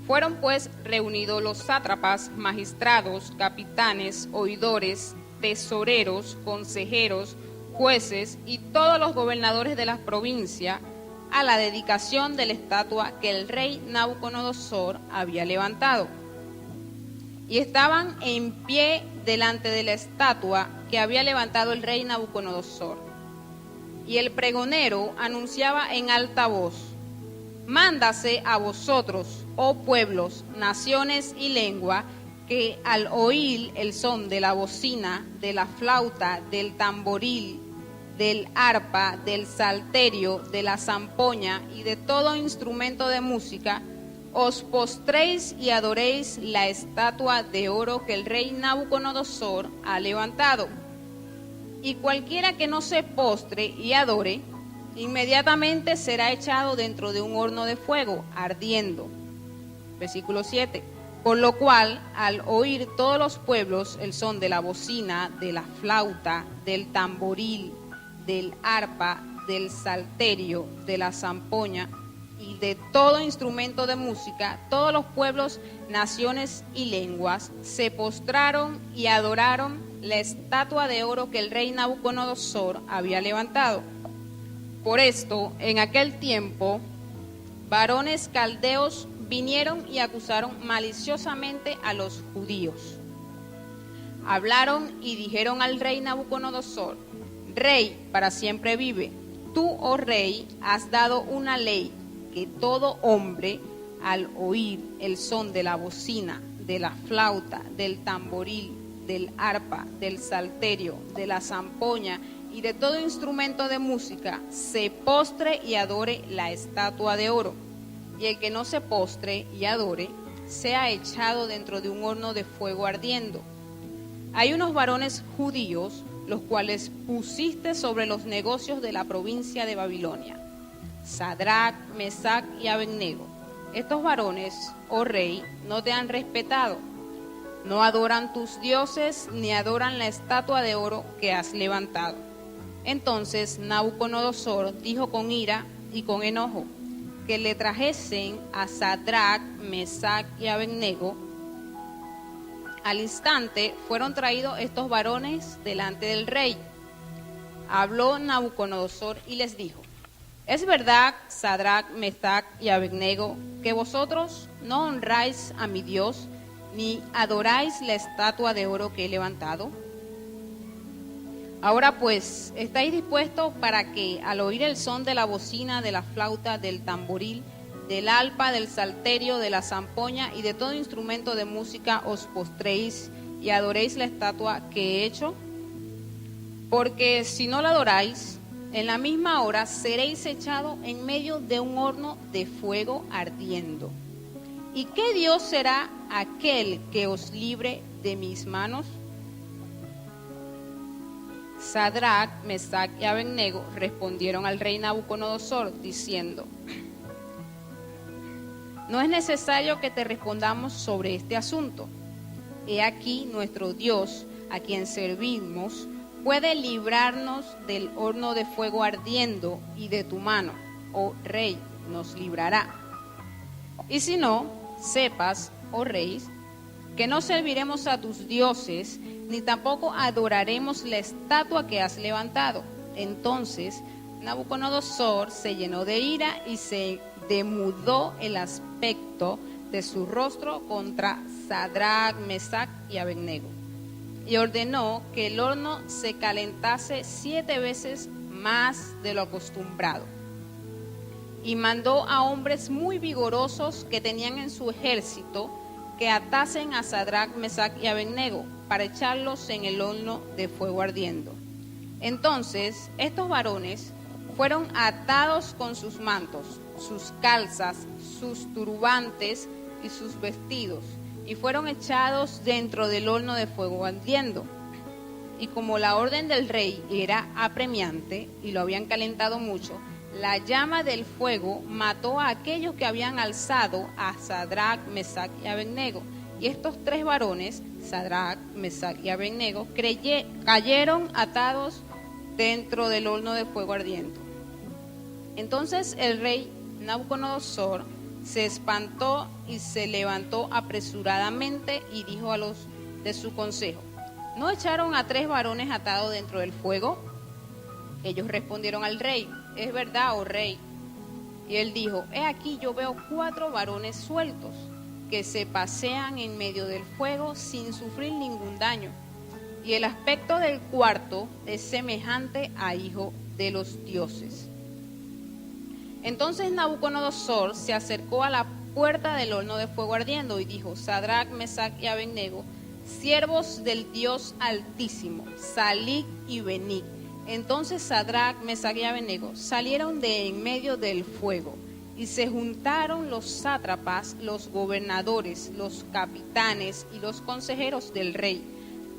Fueron pues reunidos los sátrapas, magistrados, capitanes, oidores, tesoreros, consejeros, jueces y todos los gobernadores de la provincia a la dedicación de la estatua que el rey Nabucodonosor había levantado. Y estaban en pie delante de la estatua que había levantado el rey Nabucodonosor. Y el pregonero anunciaba en alta voz: mándase a vosotros, oh pueblos, naciones y lengua, que al oír el son de la bocina, de la flauta, del tamboril, del arpa, del salterio, de la zampoña y de todo instrumento de música, os postréis y adoréis la estatua de oro que el rey Nabucodonosor ha levantado. Y cualquiera que no se postre y adore, inmediatamente será echado dentro de un horno de fuego ardiendo. Versículo 7. Por lo cual, al oír todos los pueblos el son de la bocina, de la flauta, del tamboril, del arpa, del salterio, de la zampoña y de todo instrumento de música, todos los pueblos, naciones y lenguas se postraron y adoraron la estatua de oro que el rey Nabucodonosor había levantado. Por esto, en aquel tiempo, varones caldeos vinieron y acusaron maliciosamente a los judíos. Hablaron y dijeron al rey Nabucodonosor: Rey, para siempre vive. Tú, oh rey, has dado una ley que todo hombre, al oír el son de la bocina, de la flauta, del tamboril, del arpa, del salterio, de la zampoña y de todo instrumento de música, se postre y adore la estatua de oro. Y el que no se postre y adore, sea echado dentro de un horno de fuego ardiendo. Hay unos varones judíos, los cuales pusiste sobre los negocios de la provincia de Babilonia: Sadrac, Mesac y Abednego. Estos varones, oh rey, no te han respetado, no adoran tus dioses, ni adoran la estatua de oro que has levantado. Entonces Nabucodonosor dijo con ira y con enojo que le trajesen a Sadrac, Mesac y Abednego. Al instante fueron traídos estos varones delante del rey. Habló Nabucodonosor y les dijo: ¿es verdad, Sadrac, Mesac y Abednego, que vosotros no honráis a mi Dios, ni adoráis la estatua de oro que he levantado? Ahora pues, ¿estáis dispuestos para que, al oír el son de la bocina, de la flauta, del tamboril, del arpa, del salterio, de la zampoña y de todo instrumento de música, os postréis y adoréis la estatua que he hecho? Porque si no la adoráis, en la misma hora seréis echados en medio de un horno de fuego ardiendo. ¿Y qué Dios será aquel que os libre de mis manos? Sadrac, Mesac y Abednego respondieron al rey Nabucodonosor diciendo: no es necesario que te respondamos sobre este asunto. He aquí nuestro Dios, a quien servimos, puede librarnos del horno de fuego ardiendo, y de tu mano, oh rey, nos librará. Y si no, sepas, oh rey, que no serviremos a tus dioses, ni tampoco adoraremos la estatua que has levantado. Entonces Nabucodonosor se llenó de ira y se demudó el aspecto de su rostro contra Sadrac, Mesac y Abednego, y ordenó que el horno se calentase 7 veces más de lo acostumbrado. Y mandó a hombres muy vigorosos que tenían en su ejército que atasen a Sadrac, Mesac y Abednego para echarlos en el horno de fuego ardiendo. Entonces estos varones fueron atados con sus mantos, sus calzas, sus turbantes y sus vestidos, y fueron echados dentro del horno de fuego ardiendo. Y como la orden del rey era apremiante y lo habían calentado mucho, la llama del fuego mató a aquellos que habían alzado a Sadrac, Mesac y Abednego. Y estos 3 varones, Sadrac, Mesac y Abednego, cayeron atados dentro del horno de fuego ardiendo. Entonces el rey Nabucodonosor se espantó y se levantó apresuradamente y dijo a los de su consejo: ¿no echaron a 3 varones atados dentro del fuego? Ellos respondieron al rey: es verdad, oh rey. Y él dijo: he aquí, yo veo 4 varones sueltos que se pasean en medio del fuego sin sufrir ningún daño. Y el aspecto del cuarto es semejante a hijo de los dioses. Entonces Nabucodonosor se acercó a la puerta del horno de fuego ardiendo y dijo: Sadrach, Mesach y Abednego, siervos del Dios Altísimo, salid y venid. Entonces Sadrach, Mesach y Abednego salieron de en medio del fuego, y se juntaron los sátrapas, los gobernadores, los capitanes y los consejeros del rey,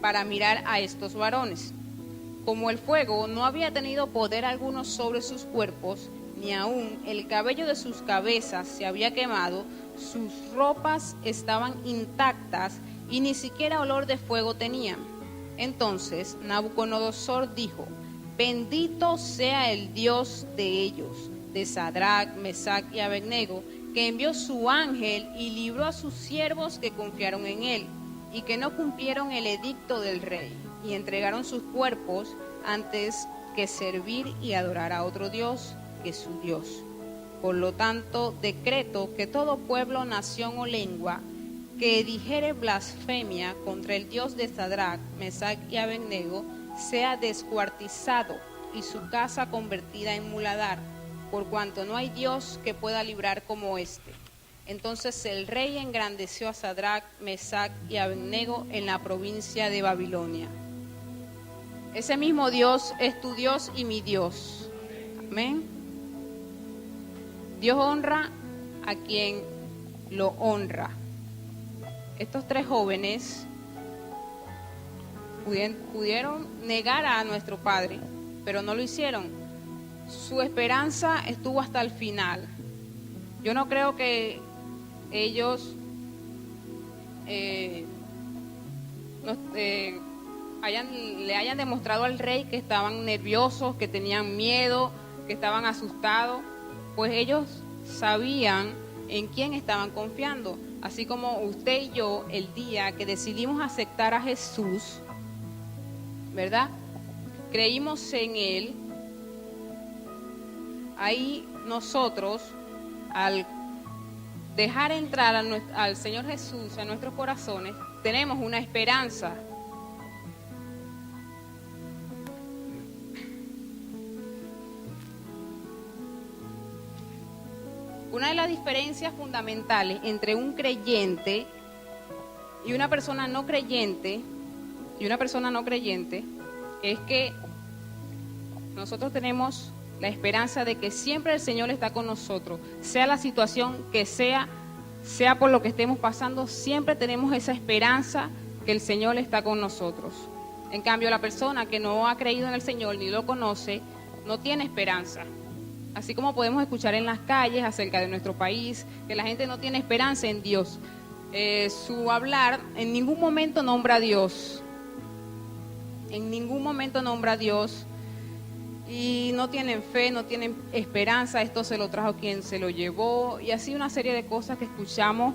para mirar a estos varones. Como el fuego no había tenido poder alguno sobre sus cuerpos, ni aun el cabello de sus cabezas se había quemado, sus ropas estaban intactas y ni siquiera olor de fuego tenían. Entonces Nabucodonosor dijo: bendito sea el Dios de ellos, de Sadrach, Mesach y Abednego, que envió su ángel y libró a sus siervos que confiaron en él, y que no cumplieron el edicto del rey, y entregaron sus cuerpos antes que servir y adorar a otro Dios que su Dios. Por lo tanto, decreto que todo pueblo, nación o lengua que dijere blasfemia contra el Dios de Sadrach, Mesach y Abednego sea descuartizado y su casa convertida en muladar, por cuanto no hay Dios que pueda librar como este. Entonces el rey engrandeció a Sadrach, Mesach y Abednego en la provincia de Babilonia. Ese mismo Dios es tu Dios y mi Dios. Amén. Dios honra a quien lo honra. Estos 3 jóvenes pudieron negar a nuestro Padre, pero no lo hicieron. Su esperanza estuvo hasta el final. Yo no creo que ellos le hayan demostrado al rey que estaban nerviosos, que tenían miedo, que estaban asustados, pues ellos sabían en quién estaban confiando. Así como usted y yo, el día que decidimos aceptar a Jesús, ¿verdad? Creímos en Él. Ahí nosotros, al dejar entrar al Señor Jesús a nuestros corazones, tenemos una esperanza. Una de las diferencias fundamentales entre un creyente y una persona no creyente, es que nosotros tenemos la esperanza de que siempre el Señor está con nosotros, sea la situación que sea por lo que estemos pasando, siempre tenemos esa esperanza que el Señor está con nosotros. En cambio, la persona que no ha creído en el Señor ni lo conoce, no tiene esperanza. Así como podemos escuchar en las calles acerca de nuestro país, que la gente no tiene esperanza en Dios. Su hablar en ningún momento nombra a Dios. En ningún momento nombra a Dios. Y no tienen fe, no tienen esperanza. Esto se lo trajo quien se lo llevó. Y así una serie de cosas que escuchamos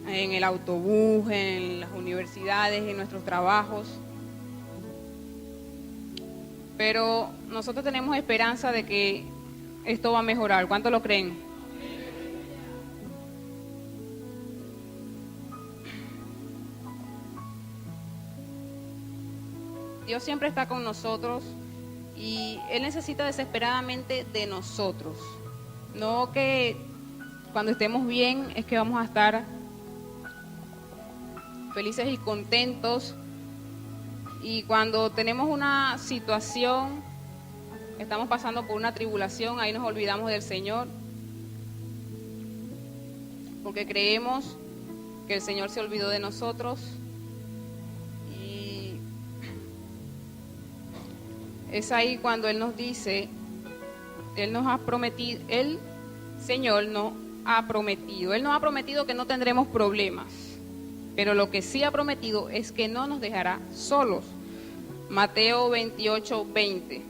en el autobús, en las universidades, en nuestros trabajos. Pero nosotros tenemos esperanza de que esto va a mejorar. ¿Cuánto lo creen? Dios siempre está con nosotros y Él necesita desesperadamente de nosotros. No que cuando estemos bien es que vamos a estar felices y contentos. Y cuando tenemos una situación, estamos pasando por una tribulación, ahí nos olvidamos del Señor, porque creemos que el Señor se olvidó de nosotros. Y es ahí cuando Él nos dice, Él nos ha prometido, el Señor nos ha prometido, Él nos ha prometido que no tendremos problemas. Pero lo que sí ha prometido es que no nos dejará solos. Mateo 28:20.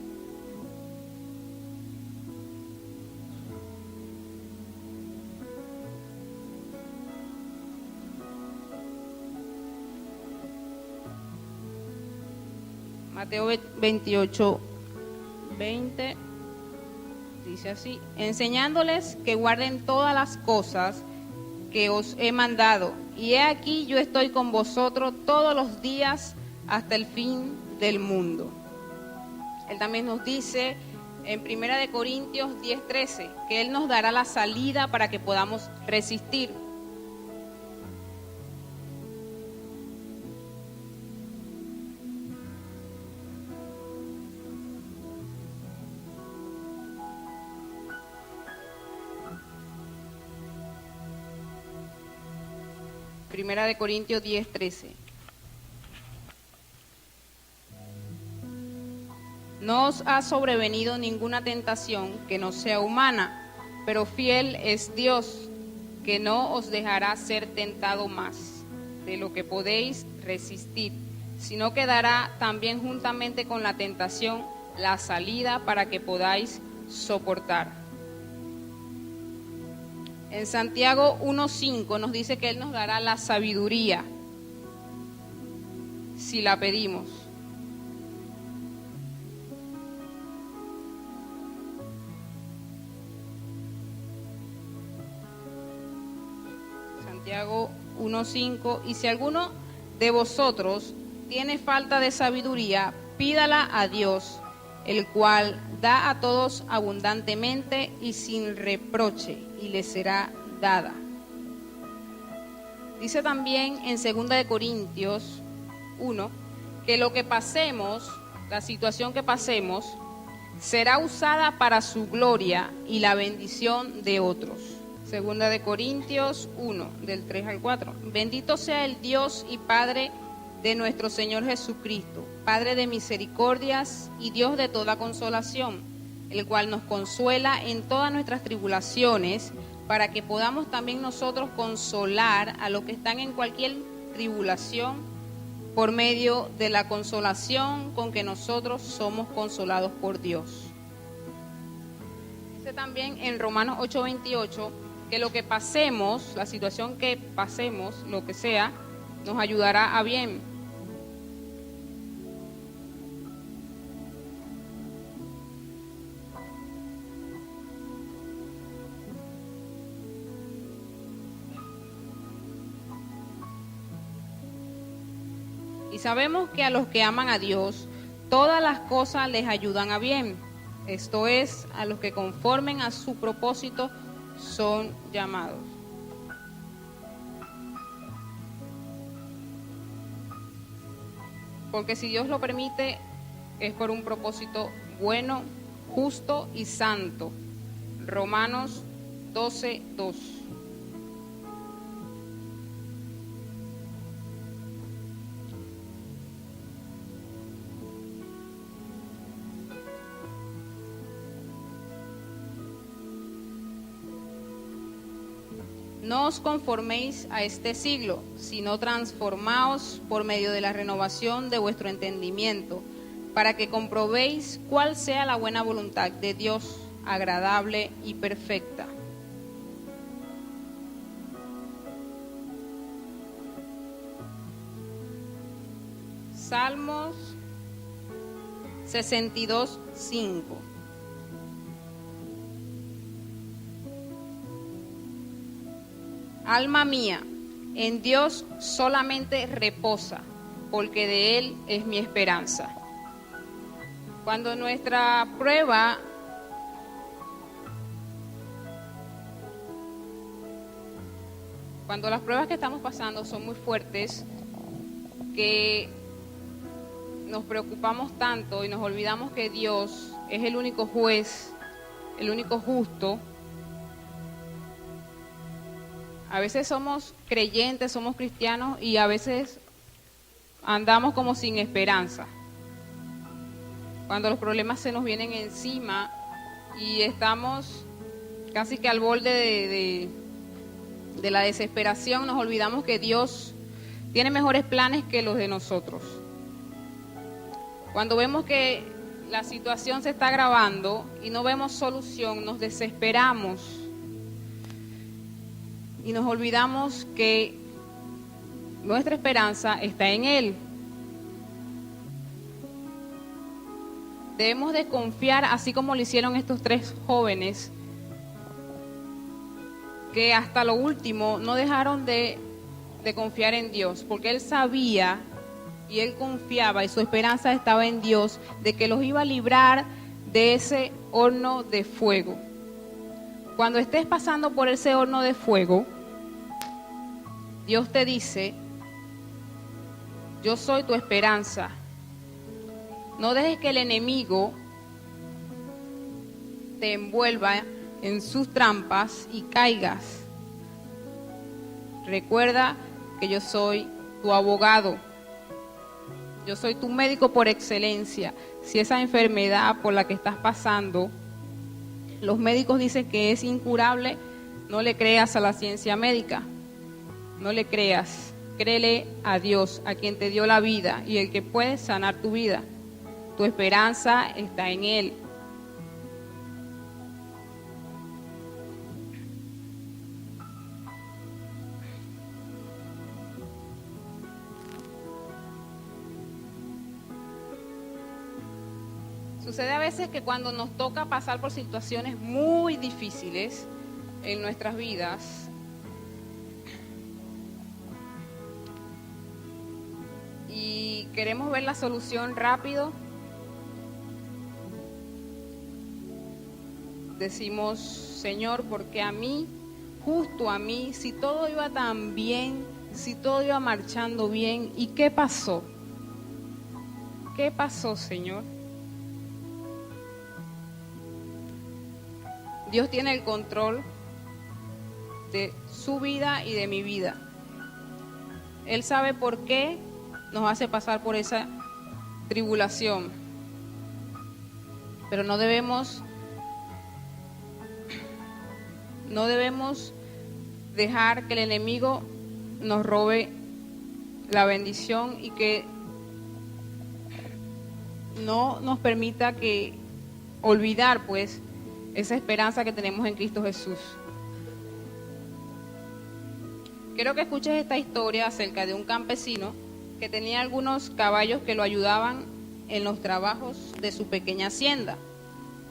Mateo 28, 20, dice así: enseñándoles que guarden todas las cosas que os he mandado, y he aquí yo estoy con vosotros todos los días hasta el fin del mundo. Él también nos dice en 1 Corintios 10:13 que Él nos dará la salida para que podamos resistir. Primera de Corintios 10:13. No os ha sobrevenido ninguna tentación que no sea humana, pero fiel es Dios, que no os dejará ser tentado más de lo que podéis resistir, sino que dará también juntamente con la tentación la salida para que podáis soportar. En Santiago 1:5 nos dice que Él nos dará la sabiduría si la pedimos. Santiago 1:5: y si alguno de vosotros tiene falta de sabiduría, pídala a Dios, el cual da a todos abundantemente y sin reproche, y le será dada. Dice también en 2 Corintios 1 que lo que pasemos, la situación que pasemos, será usada para su gloria y la bendición de otros. 2 Corintios 1, del 3 al 4. Bendito sea el Dios y Padre de nuestro Señor Jesucristo, Padre de misericordias y Dios de toda consolación, el cual nos consuela en todas nuestras tribulaciones, para que podamos también nosotros consolar a los que están en cualquier tribulación, por medio de la consolación con que nosotros somos consolados por Dios. Dice también en Romanos 8:28 que lo que pasemos, la situación que pasemos, lo que sea, nos ayudará a bien. Y sabemos que a los que aman a Dios, todas las cosas les ayudan a bien. Esto es, a los que conformen a su propósito son llamados. Porque si Dios lo permite, es por un propósito bueno, justo y santo. Romanos 12:2. No os conforméis a este siglo, sino transformaos por medio de la renovación de vuestro entendimiento, para que comprobéis cuál sea la buena voluntad de Dios, agradable y perfecta. Salmos 62:5. Alma mía, en Dios solamente reposa, porque de Él es mi esperanza. Cuando nuestra prueba cuando las pruebas que estamos pasando son muy fuertes, que nos preocupamos tanto y nos olvidamos que Dios es el único juez, el único justo. A veces somos creyentes, somos cristianos y a veces andamos como sin esperanza. Cuando los problemas se nos vienen encima y estamos casi que al borde de la desesperación, nos olvidamos que Dios tiene mejores planes que los de nosotros. Cuando vemos que la situación se está agravando y no vemos solución, nos desesperamos y nos olvidamos que nuestra esperanza está en Él. Debemos de confiar, así como lo hicieron estos 3 jóvenes, que hasta lo último no dejaron de confiar en Dios, porque él sabía y él confiaba y su esperanza estaba en Dios, de que los iba a librar de ese horno de fuego. Cuando estés pasando por ese horno de fuego, Dios te dice: yo soy tu esperanza. No dejes que el enemigo te envuelva en sus trampas y caigas. Recuerda que yo soy tu abogado. Yo soy tu médico por excelencia. Si esa enfermedad por la que estás pasando, los médicos dicen que es incurable, no le creas a la ciencia médica. No le creas. Créele a Dios, a quien te dio la vida y el que puede sanar tu vida. Tu esperanza está en Él. Sucede a veces que cuando nos toca pasar por situaciones muy difíciles en nuestras vidas, y queremos ver la solución rápido, decimos: Señor, ¿por qué a mí? Justo a mí, si todo iba tan bien, si todo iba marchando bien, ¿y qué pasó? ¿Qué pasó, Señor? Dios tiene el control de su vida y de mi vida. Él sabe por qué nos hace pasar por esa tribulación. Pero no debemos dejar que el enemigo nos robe la bendición y que no nos permita que olvidar pues esa esperanza que tenemos en Cristo Jesús. Quiero que escuches esta historia acerca de un campesino que tenía algunos caballos que lo ayudaban en los trabajos de su pequeña hacienda.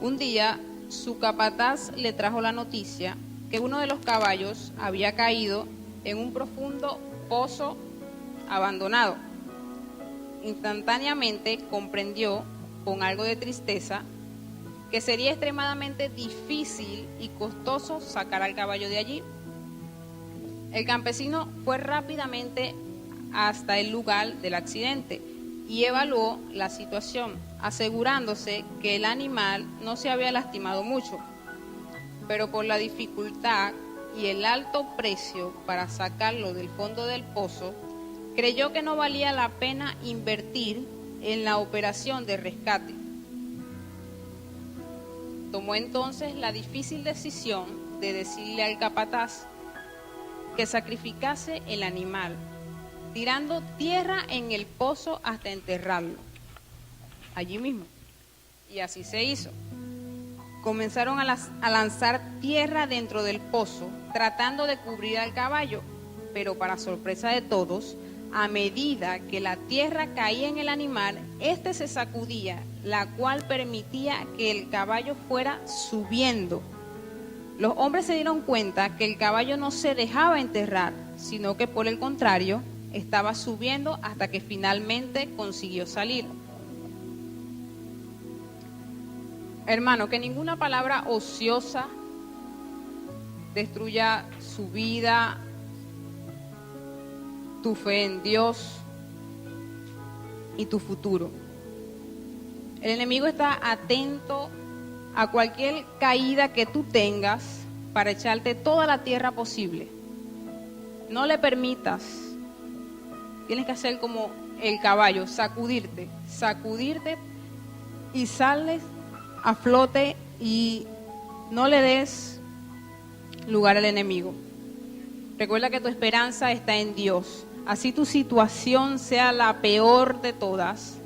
Un día su capataz le trajo la noticia que uno de los caballos había caído en un profundo pozo abandonado. Instantáneamente comprendió, con algo de tristeza, que sería extremadamente difícil y costoso sacar al caballo de allí. El campesino fue rápidamente hasta el lugar del accidente y evaluó la situación, asegurándose que el animal no se había lastimado mucho, pero por la dificultad y el alto precio para sacarlo del fondo del pozo, creyó que no valía la pena invertir en la operación de rescate. Tomó entonces la difícil decisión de decirle al capataz que sacrificase el animal, tirando tierra en el pozo hasta enterrarlo, allí mismo. Y así se hizo. Comenzaron a lanzar tierra dentro del pozo, tratando de cubrir al caballo, pero para sorpresa de todos, a medida que la tierra caía en el animal, éste se sacudía, la cual permitía que el caballo fuera subiendo. Los hombres se dieron cuenta que el caballo no se dejaba enterrar, sino que por el contrario, estaba subiendo hasta que finalmente consiguió salir. Hermano, que ninguna palabra ociosa destruya su vida, tu fe en Dios y tu futuro. El enemigo está atento a cualquier caída que tú tengas para echarte toda la tierra posible. No le permitas. Tienes que hacer como el caballo, sacudirte y sales a flote y no le des lugar al enemigo. Recuerda que tu esperanza está en Dios. Así tu situación sea la peor de todas,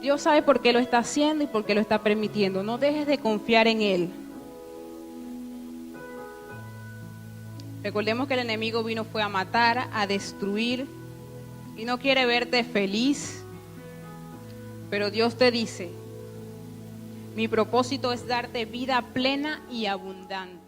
Dios sabe por qué lo está haciendo y por qué lo está permitiendo. No dejes de confiar en Él. Recordemos que el enemigo fue a matar, a destruir y no quiere verte feliz. Pero Dios te dice Mi propósito es darte vida plena y abundante.